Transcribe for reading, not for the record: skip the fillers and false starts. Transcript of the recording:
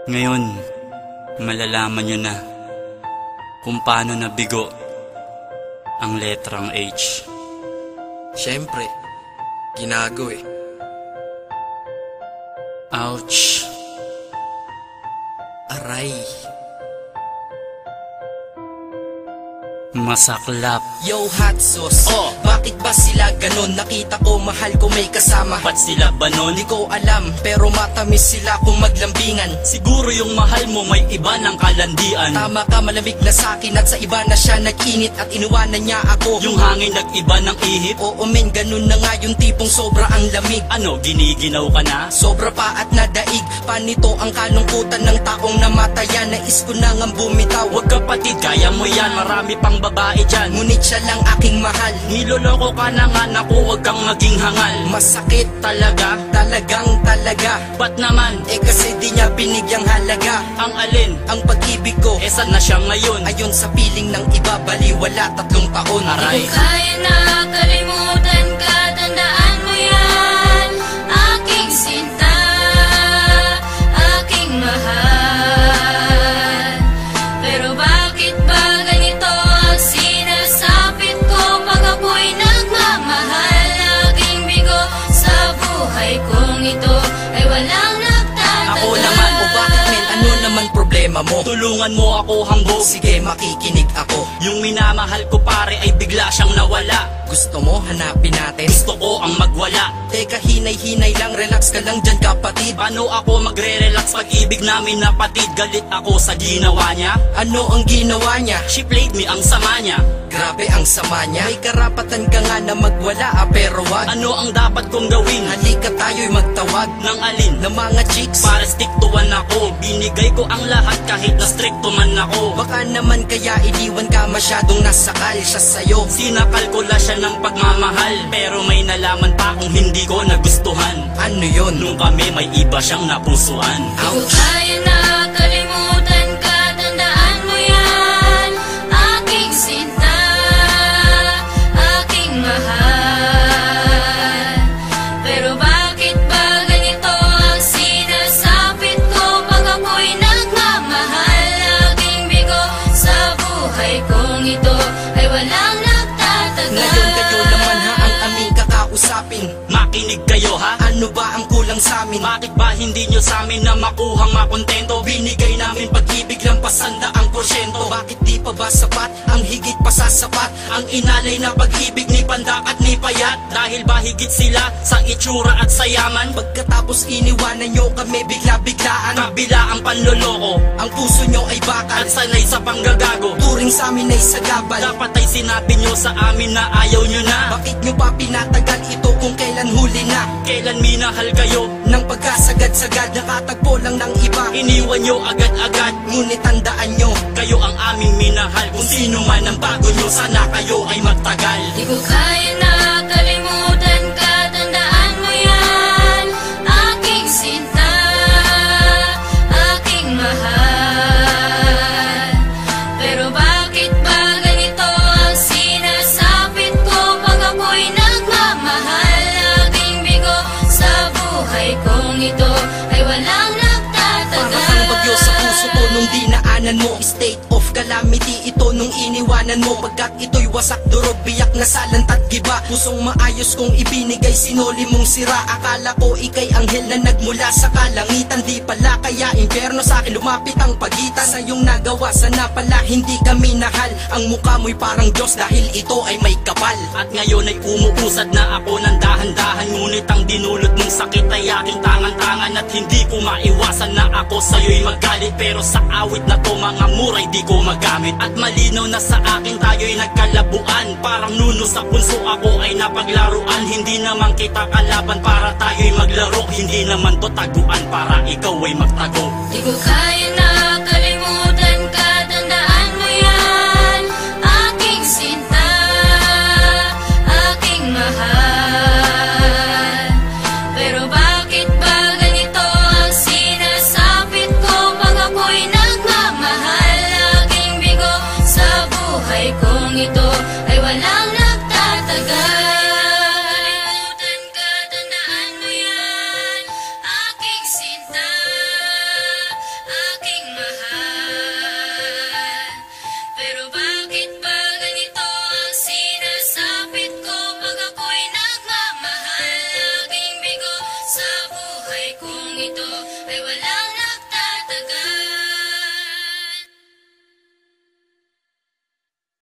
Ngayon, malalaman nyo na kung paano nabigo ang letrang H. Siyempre, ginago eh. Ouch. Aray. Masaklap. Yo, hot sauce. Bakit ba sila ganon? Nakita ko mahal ko may kasama. Ba't sila ba nun? Di ko alam, pero matamis sila kung maglambingan. Siguro yung mahal mo may iba ng kalandian. Tama ka, malamig na sakin at sa iba na siya nag-init at inuwanan niya ako. Yung hangin nag-iba ng ihip. Oo men, ganun na nga yung tipong sobra ang lamig. Ano, giniginaw ka na? Sobra pa at nadaig. Panito ang kalungkutan ng taong namatayan. Nais ko na ngang bumitaw. Huwag kapatid, kaya mo yan. Marami pang babae dyan. Ngunit siya lang aking mahal. Niloloko ka na nga, naku, huwag kang maging hangal. Masakit Talaga? talagang talaga. Ba't naman? Kasi di niya binigyang halaga. Ang alin? Ang pag-ibig ko, Saan na siya ngayon? ayon sa piling ng iba, baliwala 3 taon. Aray. Di ko kaya na kalimutan ka, tandaan mo yan. Aking sinta, aking mahal. Pero bakit ba ganito ang sinasapit ko pag ako'y nagmamahal? Laging bigo sa buhay kong ito ay walang nagtatagal. Ako naman, o bakit men, ano naman problema mo? Tulungan mo ako hambog. Sige, makikinig ako. Yung minamahal ko pare ay bigla siyang nawala. Gusto mo, hanapin natin. Gusto ko ang magwala. Teka, hinay-hinay lang, relax ka lang dyan kapatid. Paano ako magre-relax pag ibig namin napatid? Galit ako sa ginawa niya. Ano ang ginawa niya? She played me, ang sama niya. Grabe ang sama niya. May karapatan ka nga na magwala, pero wag. Ano ang dapat kong gawin? Halika tayo'y magtawag Ng alin? ng mga chicks. Para stick to one ako. Binigay ko ang lahat kahit na stricto man ako. Baka naman kaya iniwan ka masyadong nasakal siya sa'yo. Sinakalkula siya ng pagmamahal, pero may nalaman pa kung hindi ko nagustuhan. Ano yun? Nung kami may iba siyang napusuan. Di ko Ouch. kaya na kalimutan ka, tandaan mo yan. Aking sinta, aking mahal. Pero bakit ba ganito ang sinasapit ko pag ako'y nagmamahal? Laging bigo sa buhay kong ito ay walang nagtatagal. Ngayon kayo naman ha ang aming kakausapin. Makinig kayo ha? Ano ba ang kulang sa amin? Bakit ba hindi nyo sa amin na makuhang makontento? Binigay namin pag-ibig lang pasandaang porsyento. Bakit di pa ba sapat? Ang higit pa sa sapat. Ang inalay na pag-ibig ni Pandak at ni Payat. Dahil ba higit sila sa itsura at sa yaman? Pagkatapos iniwanan nyo kami bigla-biglaan. Kabila ang panloloko Ang puso nyo ay bakal. at sanay sa panggagago. Turing sa amin ay sagabal. Dapat ay sinabi nyo sa amin na ayaw nyo na. Bakit nyo pa pinatagal ito kung kailan huli na? Kailan minahal kayo? Nang pagkasagad-sagad, nakatagpo lang ng iba. Iniwan nyo agad-agad. Ngunit tandaan nyo, Kayo ang aming minahal. Kung sino man ang bago nyo, sana kayo ay magtagal. Di ko kaya na kalimutan ka, tandaan mo yan. Aking sinta, aking mahal. Pero bakit ba ganito ang sinasapit ko pag ako'y nagmamahal? Laging bigo sa buhay kong ito ay walang nagtatagal. para kang bagyo sa puso ko nung dinaanan mo. State of calamity ito nung iniwanan mo. Pagkat ito'y wasak, durog, biyak na salantat giba. Pusong maayos kong ibinigay, sinoli mong sira. Akala ko ikay anghel na nagmula sa kalangitan. Di pala kaya impyerno sa akin lumapit ang pagitan. Sa iyong nagawa, sana pala hindi ka minahal. Ang mukha mo'y parang Diyos dahil ito ay may kapal. At ngayon ay umuusad na ako ng dahan-dahan. Ngunit ang dinulot mong sakit ay aking tangan-tangan. At hindi ko maiwasan na ako sa'yo'y magalit. Pero sa awit na to mga muray di ko magamit. At malinaw na sa akin tayo'y nagkalabuan. Parang nuno sa punso ako ay napaglaruan. Hindi naman kita kalaban para tayo'y maglaro. Hindi naman to taguan para ikaw ay magtago. Di ko kaya na